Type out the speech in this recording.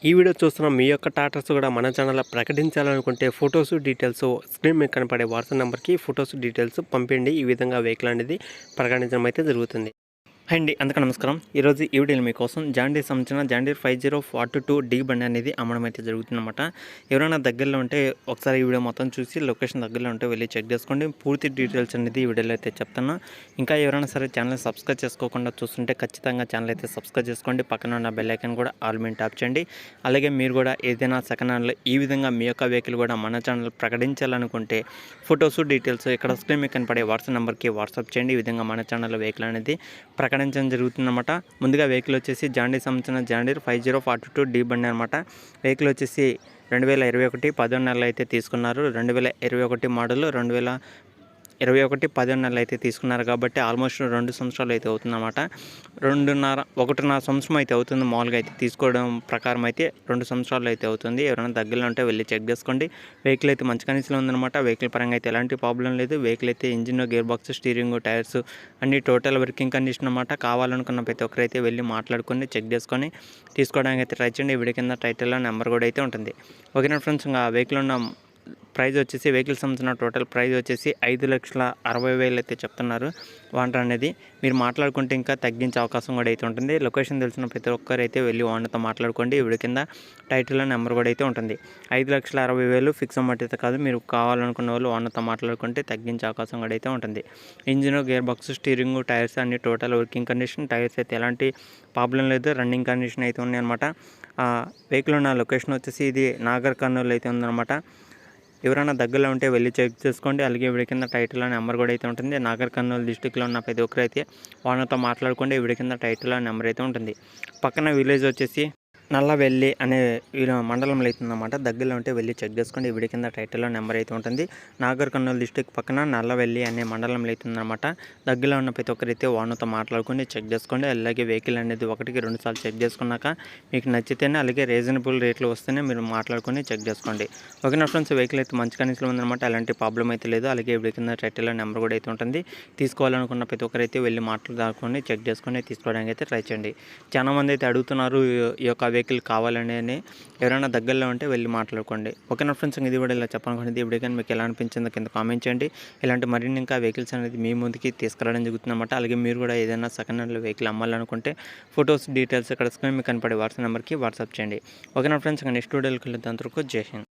ఈ వీడియో చూస్తున్న మీ యొక్క టాటర్స్ కూడా మన ఛానల్లో ప్రకటించాలనుకుంటే ఫొటోస్ డీటెయిల్స్ స్క్రీన్ మీద కనపడే వాట్సాప్ నెంబర్కి ఫొటోస్ డీటెయిల్స్ పంపిండి. ఈ విధంగా వెహికల్ అనేది ప్రకటించడం అయితే జరుగుతుంది. అండి అందరికీ నమస్కారం. ఈరోజు ఈ వీడియోలో మీకోసం జాండీర్ సంబంధించిన జాండీర్ 5042 డీ బండి అనేది అమ్మడం అయితే జరుగుతుందన్నమాట. ఎవరైనా దగ్గరలో ఉంటే ఒకసారి ఈ వీడియో మొత్తం చూసి లొకేషన్ దగ్గరలో ఉంటే వెళ్ళి చెక్ చేసుకోండి. పూర్తి డీటెయిల్స్ అనేది ఈ వీడియోలో అయితే చెప్తాను. ఇంకా ఎవరైనా సరే ఛానల్ సబ్స్క్రైబ్ చేసుకోకుండా చూస్తుంటే ఖచ్చితంగా ఛానల్ అయితే సబ్స్క్రైబ్ చేసుకోండి. పక్కన ఉన్న బెల్ ఐకాన్ కూడా ఆల్ మీద ట్యాప్ చేయండి. అలాగే మీరు కూడా ఏదైనా సెకండ్ హ్యాండ్లో ఈ విధంగా మీ యొక్క వెహికల్ కూడా మన ఛానల్ ప్రకటించాలనుకుంటే ఫొటోస్ డీటెయిల్స్ ఇక్కడ స్క్రీన్ మీద కనపడే వాట్సాప్ నెంబర్కి వాట్సాప్ చేయండి. ఈ విధంగా మన ఛానల్లో వెహికల్ అనేది ప్రకటించడం జరుగుతుందన్నమాట. ముందుగా వెహికల్ వచ్చేసి జాండీర్ సంబంధించిన జాండీర్ 5042 డీ బండి అనమాట. వెహికల్ వచ్చేసి 2021 10 నెలలు అయితే తీసుకున్నారు. 2021 మోడల్ 2021 10 నెలలు అయితే తీసుకున్నారు కాబట్టి ఆల్మోస్ట్ 2 సంవత్సరాలు అయితే అవుతుందన్నమాట. 1.5 సంవత్సరం అయితే అవుతుంది. మామూలుగా అయితే తీసుకోవడం ప్రకారం అయితే 2 సంవత్సరాలు అయితే అవుతుంది. ఎవరైనా దగ్గరలో ఉంటే వెళ్ళి చెక్ చేసుకోండి. వెహికల్ అయితే మంచి కండిషన్లో ఉందన్నమాట. వెహికల్ పరంగా అయితే ఎలాంటి ప్రాబ్లం లేదు. వెహికల్ అయితే engine, gear box, steering, tyres అన్ని టోటల్ వర్కింగ్ కండిషన్ అన్నమాట. కావాలనుకున్న ప్రతి ఒక్కరైతే వెళ్ళి మాట్లాడుకొని చెక్ చేసుకొని తీసుకోవడానికి అయితే ట్రై చేయండి. వీడియో కింద టైటిల్లో నెంబర్ కూడా అయితే ఉంటుంది. ఓకేనా ఫ్రెండ్స్, ఇంకా వెహికల్ ఉన్న ప్రైజ్ వచ్చేసి వెహికల్ సంబంధించిన టోటల్ ప్రైజ్ వచ్చేసి 5,60,000 అయితే చెప్తున్నారు. ఓనర్ అనేది మీరు మాట్లాడుకుంటే ఇంకా తగ్గించే అవకాశం కూడా అయితే ఉంటుంది. లొకేషన్ తెలిసిన ప్రతి ఒక్కరైతే వెళ్ళి ఓనర్తో మాట్లాడుకోండి. వీడి కింద టైటిల్లో నెంబర్ కూడా అయితే ఉంటుంది. 5,60,000 ఫిక్స్ అమౌంట్ అయితే కాదు. మీరు కావాలనుకున్న వాళ్ళు ఓనర్తో మాట్లాడుకుంటే తగ్గించే అవకాశం కూడా అయితే ఉంటుంది. Engine, gear box, steering, tyres అన్ని టోటల్ వర్కింగ్ కండిషన్. టైర్స్ అయితే ఎలాంటి ప్రాబ్లం లేదు. రన్నింగ్ కండిషన్ అయితే ఉన్నాయి అనమాట. వెహికల్ ఉన్న లొకేషన్ వచ్చేసి ఇది నాగర్ కర్నూలు అయితే ఉందన్నమాట. ఎవరైనా దగ్గరలో ఉంటే వెళ్ళి చెక్ చేసుకోండి. అలాగే వీడి కింద టైటిల్లో నెంబర్ కూడా అయితే ఉంటుంది. నాగర్ కర్నూలు డిస్టిక్లో ఉన్న ప్రతి ఒక్కరైతే ఓనర్తో మాట్లాడుకోండి. వీడి కింద టైటిల్లో నెంబర్ అయితే ఉంటుంది. పక్కన విలేజ్ వచ్చేసి నల్లవెల్లి అనే మండలంలో అయితే ఉందన్నమాట. దగ్గరలో ఉంటే వెళ్ళి చెక్ చేసుకోండి. వీడి కింద టైటిల్లో నెంబర్ అయితే ఉంటుంది. నాగర్ కర్నూలు డిస్టిక్ పక్కన నల్లవెల్లి అనే మండలంలో అయితే ఉందన్నమాట. దగ్గరలో ఉన్న ప్రతి ఒక్కరైతే ఓనర్తో మాట్లాడుకొని చెక్ చేసుకోండి. అలాగే వెహికల్ అనేది 1-2 సార్లు చెక్ చేసుకున్నాక మీకు నచ్చితేనే అలాగే రీజనబుల్ రేట్లు వస్తేనే మీరు మాట్లాడుకొని చెక్ చేసుకోండి. ఓకేనా ఫ్రెండ్స్, వెహికల్ అయితే మంచి కండిషన్లో ఉందన్నమాట. ఎలాంటి ప్రాబ్లం అయితే లేదు. అలాగే వీడి కింద టైటిల్లో నెంబర్ కూడా అయితే ఉంటుంది. తీసుకోవాలనుకున్న ప్రతి ఒక్కరైతే వెళ్ళి మాట్లాడుకొని చెక్ చేసుకొని తీసుకోవడానికి అయితే ట్రై చేయండి. చాలామంది అయితే అడుగుతున్నారు ఈ యొక్క వెహికల్ కావాలని. ఎవరైనా దగ్గరలో ఉంటే వెళ్ళి మాట్లాడుకోండి. ఓకేనా ఫ్రెండ్స్, ఇది కూడా ఇలా చెప్పాలనుకుంటుంది. ఈ వీడియో కానీ మీకు ఎలా అనిపించిందో కింద కామెంట్ చేయండి. ఇలాంటి మరిన్ని ఇంకా వెహికల్స్ అనేది మీ ముందుకి తీసుకురావడం జరుగుతుందన్నమాట. అలాగే మీరు కూడా ఏదైనా సెకండ్ హ్యాండ్ వెహికల్ అమ్మాలనుకుంటే ఫొటోస్ డీటెయిల్స్ ఇక్కడ స్క్రీన్ మీకు కనపడే వాట్సాప్ నెంబర్కి వాట్సాప్ చేయండి. ఓకేనా ఫ్రెండ్స్, నెక్స్ట్ వీడియోకి వెళ్ళేంత వరకు జై హింద్.